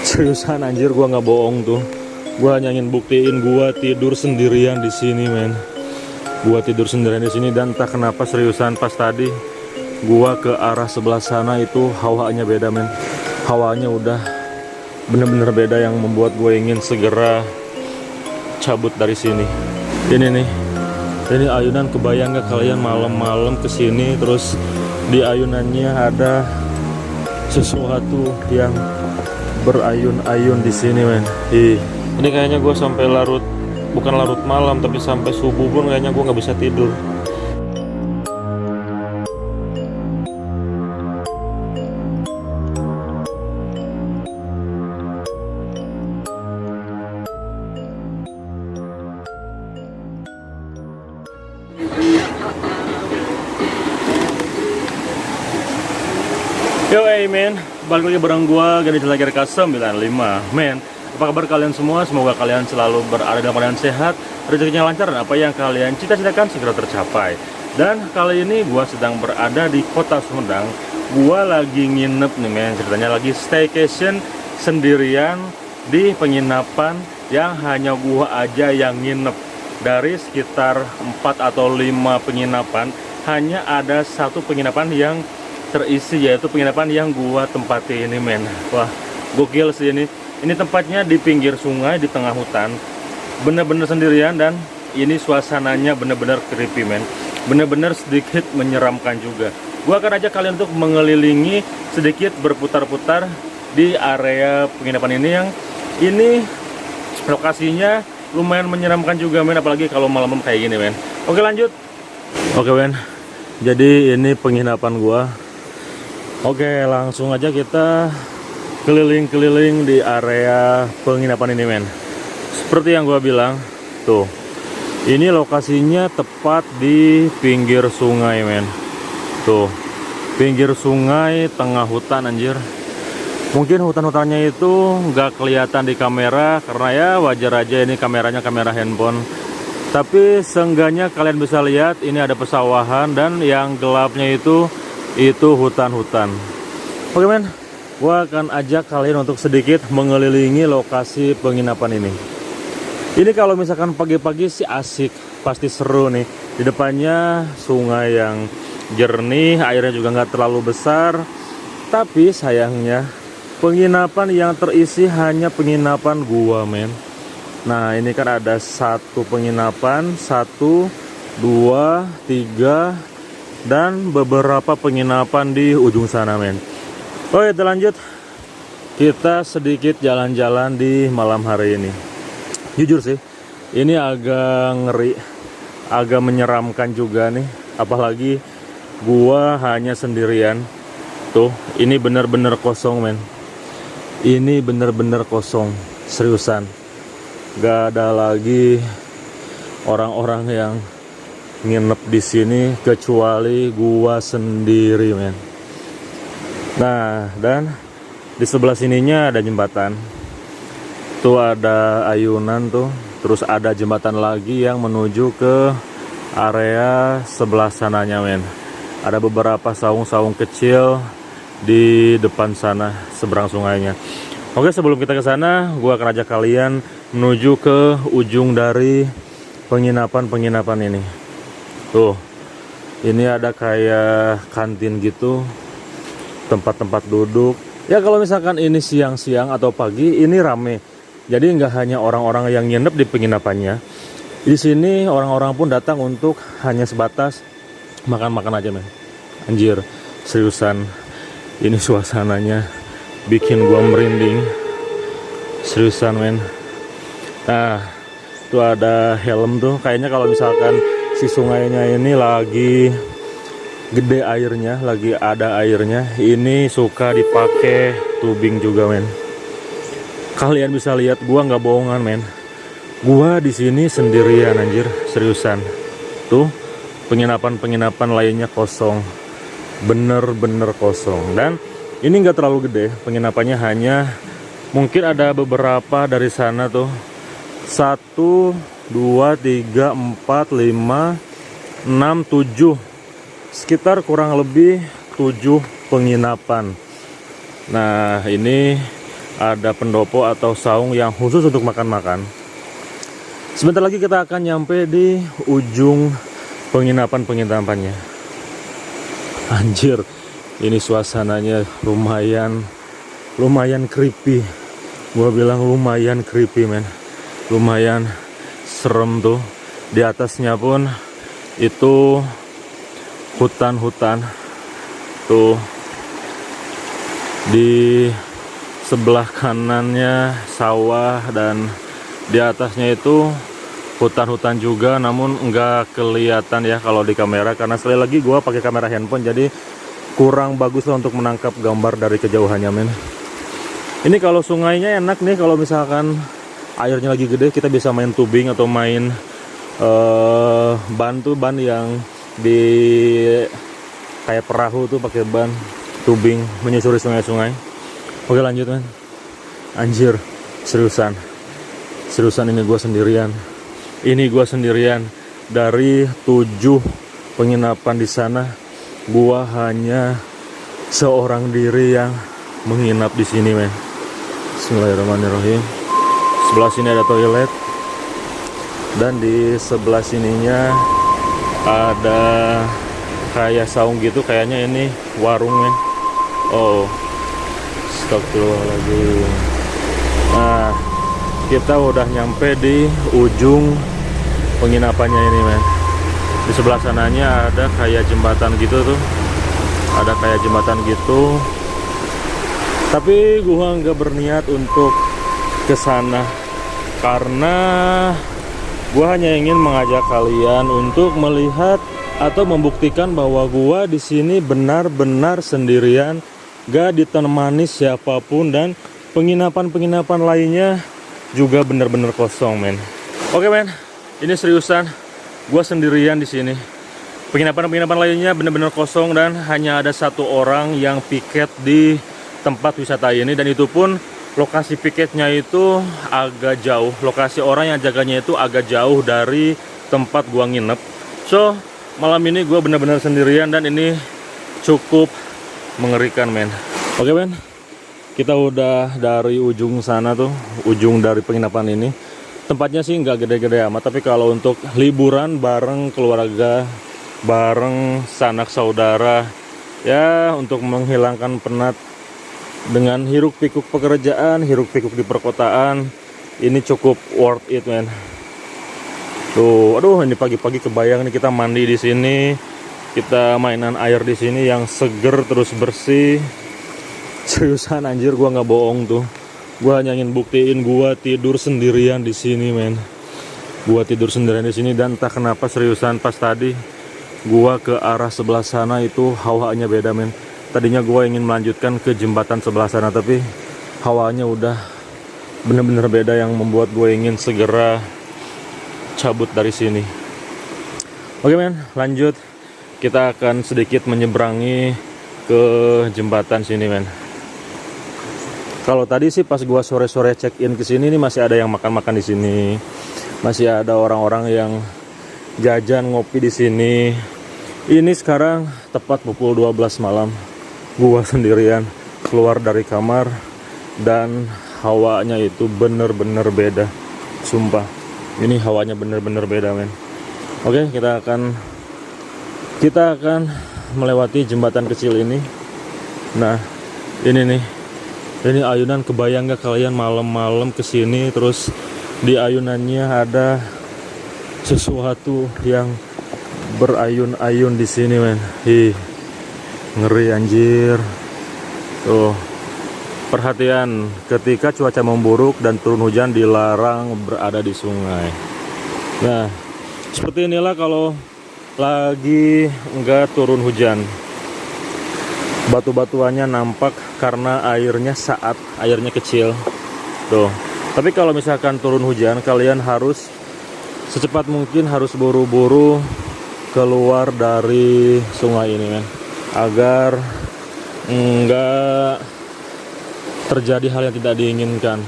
Seriusan anjir, gua nggak bohong tuh. Gua hanya ingin buktiin gua tidur sendirian di sini, men. Gua tidur sendirian di sini dan entah kenapa seriusan pas tadi gua ke arah sebelah sana itu hawanya beda, men. Hawanya udah bener-bener beda yang membuat gue ingin segera cabut dari sini. Ini nih, ini ayunan, kebayang gak kalian malam-malam kesini terus di ayunannya ada sesuatu yang berayun-ayun di sini, men. Ini kayaknya gue sampai larut, bukan larut malam tapi sampai subuh pun kayaknya gue nggak bisa tidur. Yo men, balik lagi bareng gua Gani Jelajah RK95. Men, apa kabar kalian semua? Semoga kalian selalu berada dalam keadaan sehat, rezekinya lancar, dan apa yang kalian cita-citakan segera tercapai. Dan kali ini gua sedang berada di kota Sumedang. Gua lagi nginep nih, men. Ceritanya lagi staycation sendirian di penginapan yang hanya gua aja yang nginep. Dari sekitar 4 atau 5 penginapan, hanya ada satu penginapan yang terisi, yaitu penginapan yang gua tempati ini, men. Wah, gokil sih ini. Ini tempatnya di pinggir sungai di tengah hutan. Bener-bener sendirian dan ini suasananya bener-bener creepy, men. Bener-bener sedikit menyeramkan juga. Gua akan ajak kalian untuk mengelilingi sedikit, berputar-putar di area penginapan ini yang ini lokasinya lumayan menyeramkan juga, men, apalagi kalau malam-malam kayak gini, men. Oke, lanjut. Oke, men. Jadi ini penginapan gua. Oke, langsung aja kita keliling-keliling di area penginapan ini, men. Seperti yang gua bilang, tuh. Ini lokasinya tepat di pinggir sungai, men. Tuh. Pinggir sungai, tengah hutan, anjir. Mungkin hutan-hutannya itu nggak kelihatan di kamera karena ya wajar aja, ini kameranya kamera handphone. Tapi seenggaknya kalian bisa lihat ini ada pesawahan dan yang gelapnya itu hutan-hutan. Oke, men, gua akan ajak kalian untuk sedikit mengelilingi lokasi penginapan ini. Ini kalau misalkan pagi-pagi sih asik, pasti seru nih. Di depannya sungai yang jernih, airnya juga nggak terlalu besar. Tapi sayangnya penginapan yang terisi hanya penginapan gua, men. Nah, ini kan ada satu penginapan, 1, 2, 3, dan beberapa penginapan di ujung sana, men. Oke, kita lanjut. Kita sedikit jalan-jalan di malam hari ini. Jujur sih, ini agak ngeri, agak menyeramkan juga nih. Apalagi gua hanya sendirian. Tuh, ini bener-bener kosong, men. Ini bener-bener kosong, seriusan. Gak ada lagi orang-orang yang nginep di sini kecuali gua sendiri, men. Nah, dan di sebelah sininya ada jembatan. Tuh ada ayunan tuh, terus ada jembatan lagi yang menuju ke area sebelah sananya, men. Ada beberapa saung-saung kecil di depan sana seberang sungainya. Oke, sebelum kita ke sana, gua akan ajak kalian menuju ke ujung dari penginapan ini. Tuh, ini ada kayak kantin gitu, tempat-tempat duduk. Ya kalau misalkan ini siang-siang atau pagi, ini rame. Jadi nggak hanya orang-orang yang nginep di penginapannya. Di sini orang-orang pun datang untuk hanya sebatas makan-makan aja, men. Anjir, seriusan. Ini suasananya bikin gua merinding. Seriusan, men. Nah, tuh ada helm tuh. Kayaknya kalau misalkan si sungainya ini lagi gede airnya, lagi ada airnya, ini suka dipakai tubing juga, men. Kalian bisa lihat, gua nggak bohongan, men. Gua di sini sendirian, anjir, seriusan. Tuh, penginapan-penginapan lainnya kosong, bener-bener kosong. Dan ini nggak terlalu gede, penginapannya hanya mungkin ada beberapa dari sana tuh. 1, 2, 3, 4, 5, 6, 7. Sekitar kurang lebih 7 penginapan. Nah, ini ada pendopo atau saung yang khusus untuk makan-makan. Sebentar lagi kita akan nyampe di ujung penginapannya. Anjir, ini suasananya lumayan creepy. Gua bilang lumayan creepy, men. Lumayan serem tuh. Di atasnya pun itu hutan-hutan. Tuh. Di sebelah kanannya sawah dan di atasnya itu hutan-hutan juga, namun enggak kelihatan ya kalau di kamera karena sekali lagi gua pakai kamera handphone jadi kurang bagus lah untuk menangkap gambar dari kejauhannya, men. Ini kalau sungainya enak nih, kalau misalkan airnya lagi gede kita bisa main tubing atau main ban yang di kayak perahu tuh pakai ban tubing menyusuri sungai-sungai. Oke, lanjut, men. Anjir, seriusan ini gua sendirian. Ini gua sendirian dari 7 penginapan di sana. Gua hanya seorang diri yang menginap di sini, men. Bismillahirrahmanirrahim. Sebelah sini ada toilet dan di sebelah sininya ada kayak saung gitu, kayaknya ini warung, men. Oh, astagfirullahaladzim. Nah, kita udah nyampe di ujung penginapannya ini, men. Di sebelah sananya ada kayak jembatan gitu tuh. Ada kayak jembatan gitu. Tapi gua nggak berniat untuk ke sana karena gua hanya ingin mengajak kalian untuk melihat atau membuktikan bahwa gua di sini benar-benar sendirian, gak ditemani siapapun, dan penginapan-penginapan lainnya juga benar-benar kosong, men. Oke, men, ini seriusan, gue sendirian di sini. Penginapan-penginapan lainnya benar-benar kosong dan hanya ada 1 orang yang piket di tempat wisata ini, dan itu pun lokasi piketnya itu agak jauh. Lokasi orang yang jaganya itu agak jauh dari tempat gua nginep. So, malam ini gue benar-benar sendirian dan ini cukup mengerikan, men. Oke, men. Kita udah dari ujung sana tuh, ujung dari penginapan ini. Tempatnya sih nggak gede-gede amat, tapi kalau untuk liburan bareng keluarga, bareng sanak saudara, ya untuk menghilangkan penat dengan hiruk pikuk pekerjaan, hiruk pikuk di perkotaan, ini cukup worth it, man. Tuh, aduh, ini pagi-pagi kebayang nih kita mandi di sini, kita mainan air di sini yang seger terus bersih. Seriusan, anjir, gua nggak bohong tuh. Gua hanya ingin buktiin gua tidur sendirian di sini, men. Gua tidur sendirian di sini dan entah kenapa seriusan pas tadi gua ke arah sebelah sana itu hawanya beda, men. Tadinya gua ingin melanjutkan ke jembatan sebelah sana tapi hawanya udah bener-bener beda yang membuat gue ingin segera cabut dari sini. Oke, men, lanjut. Kita akan sedikit menyeberangi ke jembatan sini, men. Kalau tadi sih pas gua sore-sore check-in ke sini nih masih ada yang makan-makan di sini. Masih ada orang-orang yang jajan ngopi di sini. Ini sekarang tepat pukul 12 malam. Gua sendirian keluar dari kamar dan hawanya itu bener-bener beda. Sumpah. Ini hawanya bener-bener beda, men. Oke, kita akan melewati jembatan kecil ini. Nah, ini nih. Ini ayunan, kebayang gak kalian malam-malam kesini terus di ayunannya ada sesuatu yang berayun-ayun di sini, men. Ih, ngeri, anjir. Tuh, perhatian, ketika cuaca memburuk dan turun hujan dilarang berada di sungai. Nah, seperti inilah kalau lagi enggak turun hujan. Batu-batuannya nampak karena airnya kecil. Tuh. Tapi kalau misalkan turun hujan, kalian harus secepat mungkin harus buru-buru keluar dari sungai ini, men. Agar enggak terjadi hal yang tidak diinginkan.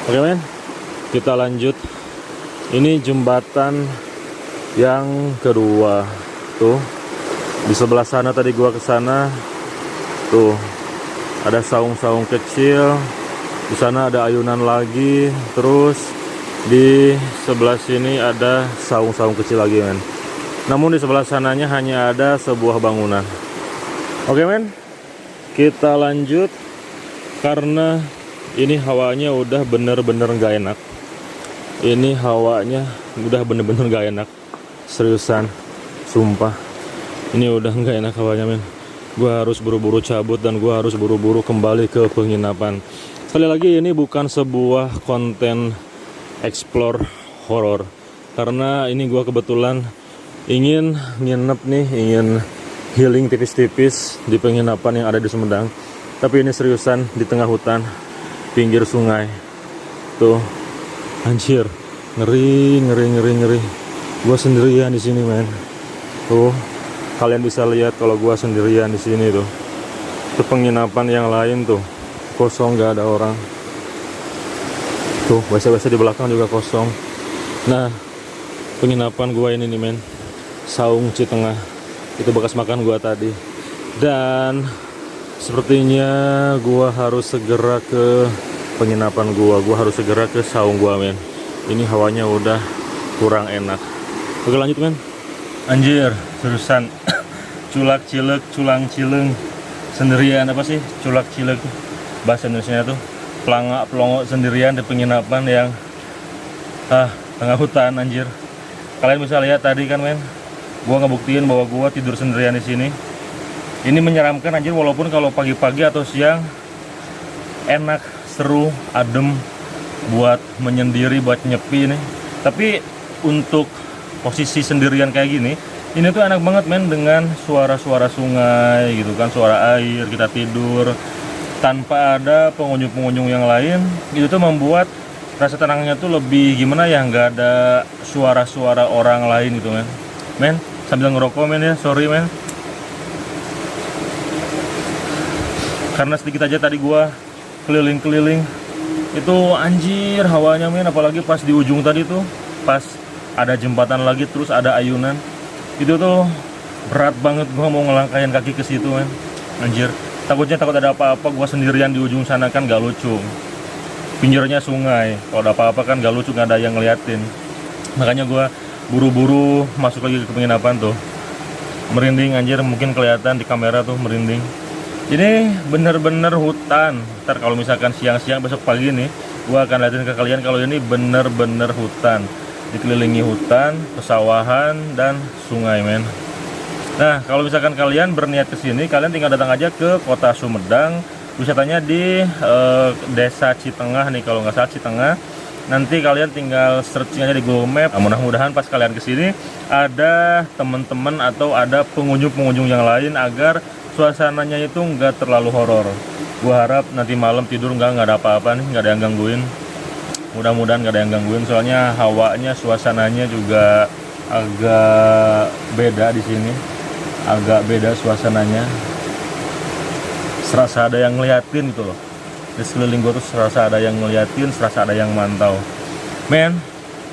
Oke, men. Kita lanjut. Ini jembatan yang kedua. Tuh. Di sebelah sana tadi gua ke sana. Tuh, ada saung-saung kecil Di sana ada ayunan lagi, terus di sebelah sini ada saung-saung kecil lagi, men. Namun di sebelah sananya hanya ada sebuah bangunan. Oke, men. Kita lanjut karena ini hawanya udah bener-bener gak enak. Ini hawanya udah bener-bener gak enak. Seriusan, sumpah. Ini udah gak enak hawanya, men. Gua harus buru-buru cabut dan gua harus buru-buru kembali ke penginapan. Sekali lagi, ini bukan sebuah konten explore horror, karena ini gua kebetulan ingin nginep nih, ingin healing tipis-tipis di penginapan yang ada di Sumedang. Tapi ini seriusan di tengah hutan, pinggir sungai. Tuh, anjir, ngeri. Gua sendirian di sini, men. Tuh, kalian bisa lihat kalau gua sendirian di sini tuh. Itu penginapan yang lain tuh kosong, gak ada orang. Tuh, WC-WC di belakang juga kosong. Nah, penginapan gua ini nih, men, Saung Citengah. Itu bekas makan gua tadi. Dan sepertinya gua harus segera ke penginapan gua. Gua harus segera ke saung gua, men. Ini hawanya udah kurang enak. Oke, lanjut, men. Anjir, seriusan. Culak cilek, culang cileng. Sendirian apa sih? Culak cilek. Bahasa Indonesia tuh pelangak pelongo sendirian di penginapan yang tengah hutan, anjir. Kalian bisa lihat tadi kan, men, gua ngebuktiin bahwa gua tidur sendirian di sini. Ini menyeramkan, anjir, walaupun kalau pagi-pagi atau siang enak, seru, adem buat menyendiri, buat nyepi nih. Tapi untuk posisi sendirian kayak gini, ini tuh enak banget, men, dengan suara-suara sungai gitu kan, suara air, kita tidur tanpa ada pengunjung-pengunjung yang lain. Itu tuh membuat rasa tenangnya tuh lebih gimana ya, nggak ada suara-suara orang lain gitu, men. Men, sambil ngerokok, men, ya, sorry, men. Karena sedikit aja tadi gua keliling-keliling, itu anjir hawanya, men, apalagi pas di ujung tadi tuh, pas ada jembatan lagi terus ada ayunan. Itu tuh berat banget gua mau ngelangkahin kaki ke situ, men. Anjir. Takut ada apa-apa, gua sendirian di ujung sana kan gak lucu. Pinggirnya sungai, kalau ada apa-apa kan gak lucu, gak ada yang ngeliatin. Makanya gua buru-buru masuk lagi ke penginapan tuh. Merinding, anjir, mungkin kelihatan di kamera tuh merinding. Ini bener-bener hutan. Ntar kalau misalkan siang-siang besok pagi nih, gua akan liatin ke kalian kalau ini bener-bener hutan. Dikelilingi hutan, pesawahan, dan sungai, men. Nah, kalau misalkan kalian berniat ke sini, kalian tinggal datang aja ke kota Sumedang. Wisatanya di desa Citengah nih, kalau nggak salah Citengah. Nanti kalian tinggal searching aja di Google Map. Nah, mudah-mudahan pas kalian ke sini ada teman-teman atau ada pengunjung-pengunjung yang lain agar suasananya itu nggak terlalu horor. Gua harap nanti malam tidur nggak ada apa-apa nih, nggak ada yang gangguin. Mudah-mudahan nggak ada yang gangguin, soalnya hawanya, suasananya juga agak beda di sini. Agak beda suasananya, serasa ada yang ngeliatin gitu loh. Di sekeliling gue tuh serasa ada yang ngeliatin, serasa ada yang mantau, men.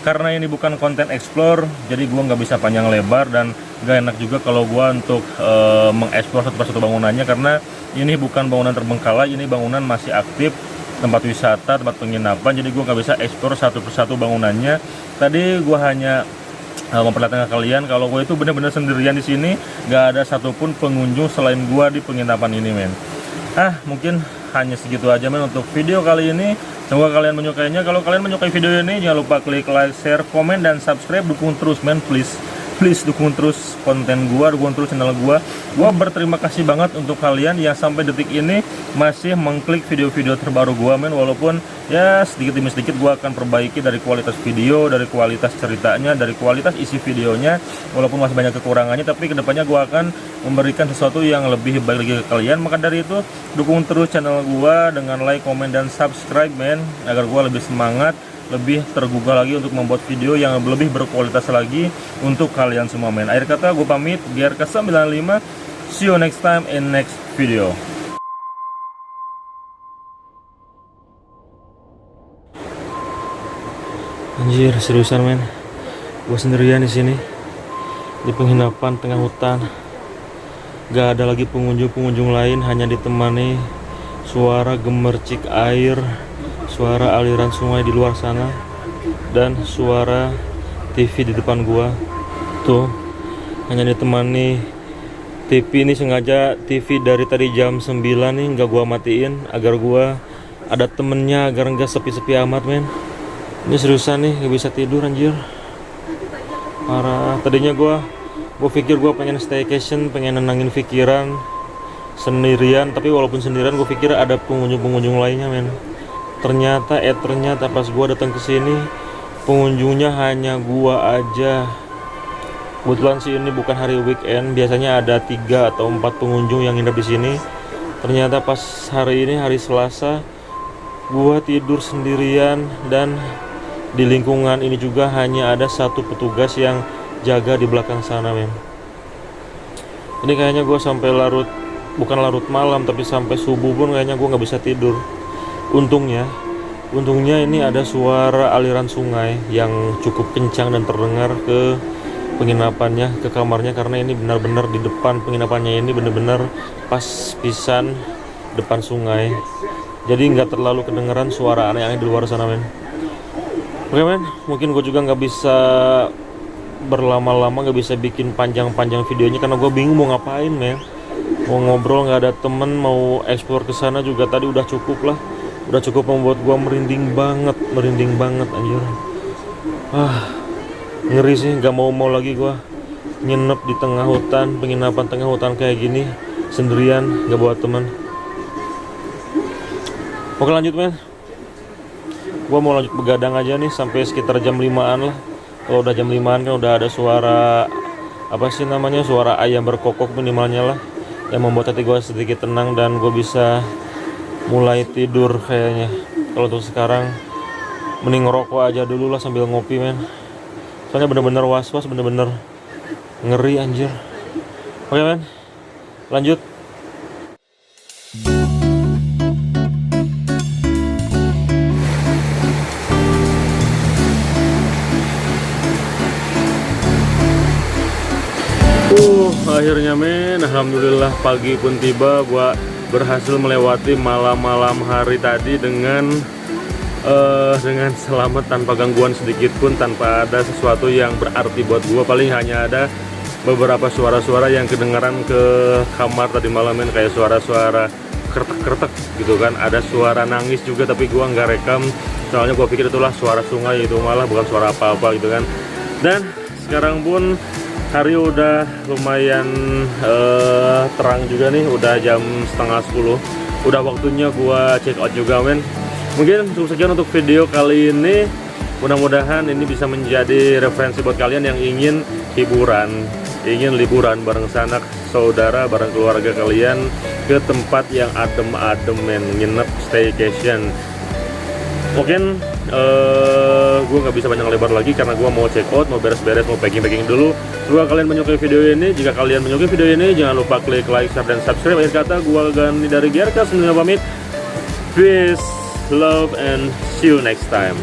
Karena ini bukan konten explore, jadi gue nggak bisa panjang lebar dan gak enak juga kalau gue untuk mengeksplor satu persatu bangunannya, karena ini bukan bangunan terbengkalai, ini bangunan masih aktif, tempat wisata, tempat penginapan. Jadi gue nggak bisa eksplor satu persatu bangunannya. Tadi gue hanya memperlihatkan ke kalian kalau gue itu benar-benar sendirian di sini, gak ada satupun pengunjung selain gue di penginapan ini, men. Mungkin hanya segitu aja, men, untuk video kali ini. Semoga kalian menyukainya. Kalau kalian menyukai video ini, jangan lupa klik like, share, komen, dan subscribe. Dukung terus, men, please dukung terus konten gua, dukung terus channel gua. Gua berterima kasih banget untuk kalian yang sampai detik ini masih mengklik video-video terbaru gua, men. Walaupun ya sedikit demi sedikit gua akan perbaiki dari kualitas video, dari kualitas ceritanya, dari kualitas isi videonya. Walaupun masih banyak kekurangannya, tapi kedepannya gua akan memberikan sesuatu yang lebih baik lagi ke kalian. Maka dari itu, dukung terus channel gua dengan like, komen, dan subscribe, men, agar gua lebih semangat, lebih tergugah lagi untuk membuat video yang lebih berkualitas lagi untuk kalian semua, men. Akhir kata, gue pamit, GRK95. See you next time in next video. Anjir, seriusan, men. Gue sendirian di sini di penginapan tengah hutan. Gak ada lagi pengunjung-pengunjung lain, hanya ditemani suara gemercik air suara aliran sungai di luar sana, dan suara TV di depan gua. Tuh, hanya ditemani TV ini, sengaja TV dari tadi jam 9 nih nggak gua matiin agar gua ada temennya, agar nggak sepi-sepi amat men. Ini seriusan nih, nggak bisa tidur anjir. Parah. Tadinya gua pikir gua pengen staycation, pengen nenangin pikiran sendirian, tapi walaupun sendirian gue pikir ada pengunjung-pengunjung lainnya men. Ternyata pas gue datang ke sini pengunjungnya hanya gua aja. Kebetulan sih ini bukan hari weekend, biasanya ada 3 atau 4 pengunjung yang nginep di sini. Ternyata pas hari ini hari Selasa, gua tidur sendirian, dan di lingkungan ini juga hanya ada 1 petugas yang jaga di belakang sana men. Ini kayaknya gua sampai bukan larut malam, tapi sampai subuh pun kayaknya gue nggak bisa tidur. Untungnya ini ada suara aliran sungai yang cukup kencang dan terdengar ke penginapannya, ke kamarnya, karena ini benar-benar di depan penginapannya, ini benar-benar pas pisan depan sungai. Jadi nggak terlalu kedengeran suara aneh-aneh di luar sana men. Oke men, mungkin gue juga nggak bisa berlama-lama, nggak bisa bikin panjang-panjang videonya karena gue bingung mau ngapain men. Mau ngobrol nggak ada temen, mau explore ke sana juga tadi udah cukup lah, udah cukup membuat gua merinding banget anjir. Ngeri sih, nggak mau lagi gua nginep di tengah hutan, penginapan tengah hutan kayak gini sendirian, nggak bawa teman. Oke lanjut men, gua mau lanjut begadang aja nih sampai sekitar jam 5-an lah. Kalau udah jam 5-an kan udah ada suara suara ayam berkokok minimalnya lah, yang membuat hati gue sedikit tenang dan gue bisa mulai tidur kayaknya. Kalau untuk sekarang mending ngerokok aja dulu lah sambil ngopi men, soalnya bener-bener was-was, bener-bener ngeri anjir. Oke men, lanjut. Akhirnya men, alhamdulillah pagi pun tiba. Gua berhasil melewati malam-malam hari tadi dengan selamat, tanpa gangguan sedikit pun, tanpa ada sesuatu yang berarti buat gua. Paling hanya ada beberapa suara-suara yang kedengaran ke kamar tadi malam men, kayak suara-suara kretek-kretek gitu kan. Ada suara nangis juga tapi gua nggak rekam, soalnya gua pikir itulah suara sungai, itu malah bukan suara apa-apa gitu kan. Dan sekarang pun hari udah lumayan terang juga nih, udah jam setengah 10. Udah waktunya gua check out juga men. Mungkin cukup sekian untuk video kali ini. Mudah-mudahan ini bisa menjadi referensi buat kalian yang ingin liburan bareng sanak saudara, bareng keluarga kalian ke tempat yang adem-adem men, nginep, staycation. Mungkin gue nggak bisa banyak lebar lagi karena gue mau check out, mau beres-beres, mau packing dulu. Semoga kalian menyukai video ini. Jika kalian menyukai video ini, jangan lupa klik like, share, dan subscribe. Akhir kata, gue Gani dari GRK 9 pamit. Peace, love, and see you next time.